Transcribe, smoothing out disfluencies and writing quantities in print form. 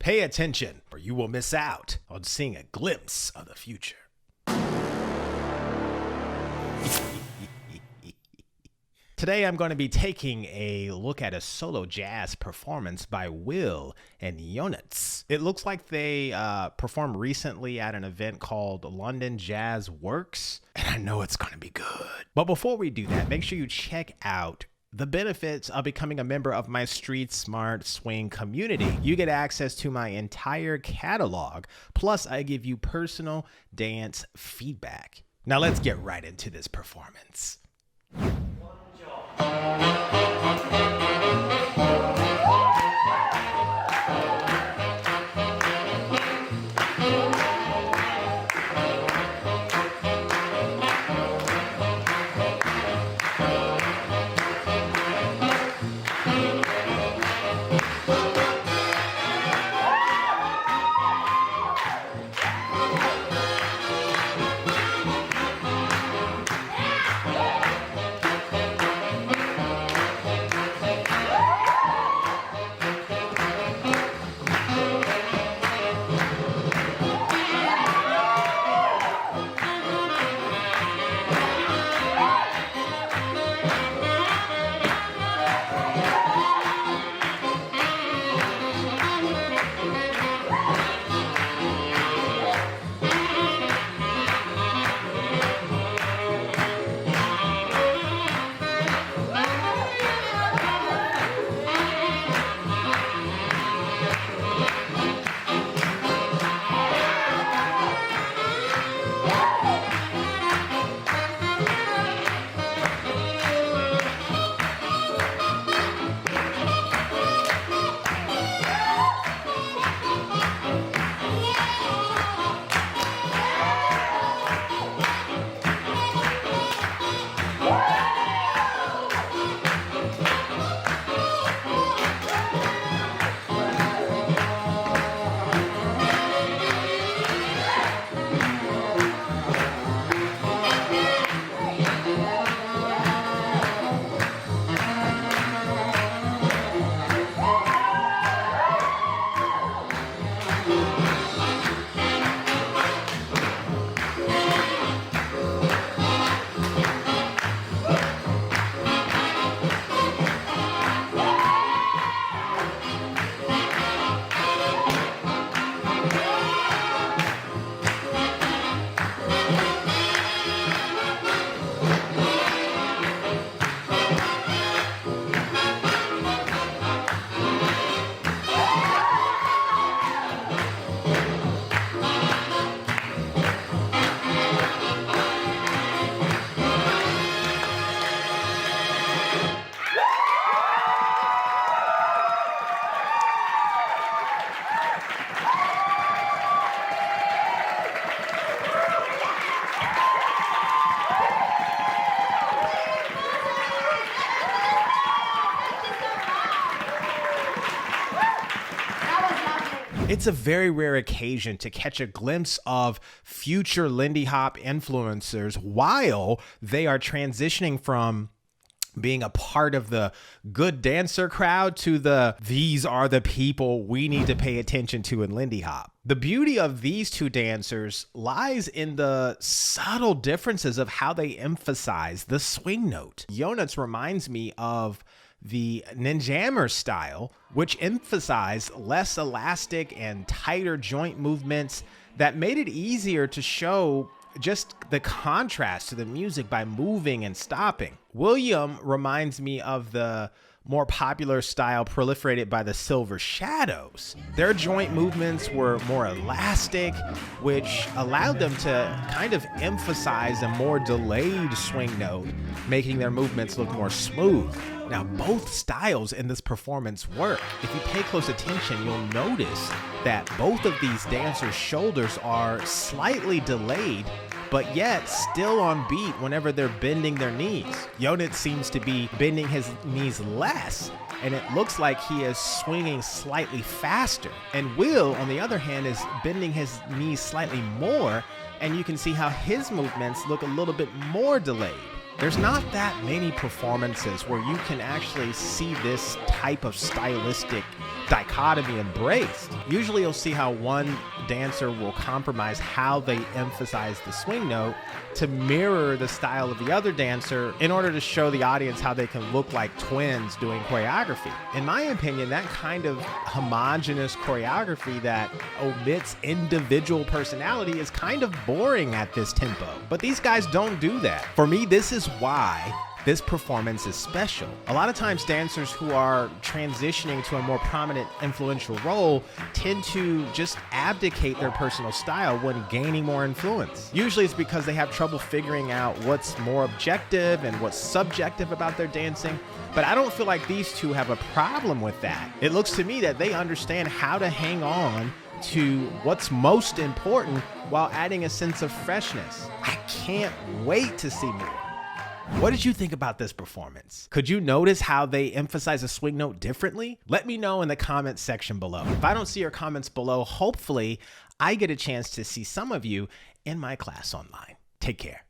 Pay attention, or you will miss out on seeing a glimpse of the future. Today, I'm going to be taking a look at a solo jazz performance by Will and Ionut. It looks like they performed recently at an event called London Jazz Works, and I know it's going to be good. But before we do that, make sure you check out the benefits of becoming a member of my Street Smart Swing community. You get access to my entire catalog, plus I give you personal dance feedback. Now let's get right into this performance. It's a very rare occasion to catch a glimpse of future Lindy Hop influencers while they are transitioning from being a part of the good dancer crowd to these are the people we need to pay attention to in Lindy Hop. The beauty of these two dancers lies in the subtle differences of how they emphasize the swing note. Ionut reminds me of the Ninjammer style, which emphasized less elastic and tighter joint movements that made it easier to show just the contrast to the music by moving and stopping. William reminds me of the more popular style proliferated by the Silver Shadows. Their joint movements were more elastic, which allowed them to kind of emphasize a more delayed swing note, making their movements look more smooth. Now, both styles in this performance work. If you pay close attention, you'll notice that both of these dancers' shoulders are slightly delayed, but yet still on beat whenever they're bending their knees. Ionut seems to be bending his knees less, and it looks like he is swinging slightly faster. And Will, on the other hand, is bending his knees slightly more, and you can see how his movements look a little bit more delayed. There's not that many performances where you can actually see this type of stylistic dichotomy embraced. Usually you'll see how one dancer will compromise how they emphasize the swing note to mirror the style of the other dancer in order to show the audience how they can look like twins doing choreography. In my opinion, that kind of homogeneous choreography that omits individual personality is kind of boring at this tempo. But these guys don't do that. For me, this is why this performance is special. A lot of times dancers who are transitioning to a more prominent, influential role tend to just abdicate their personal style when gaining more influence. Usually it's because they have trouble figuring out what's more objective and what's subjective about their dancing. But I don't feel like these two have a problem with that. It looks to me that they understand how to hang on to what's most important while adding a sense of freshness. I can't wait to see more. What did you think about this performance? Could you notice how they emphasize a swing note differently? Let me know in the comments section below. If I don't see your comments below, hopefully I get a chance to see some of you in my class online. Take care.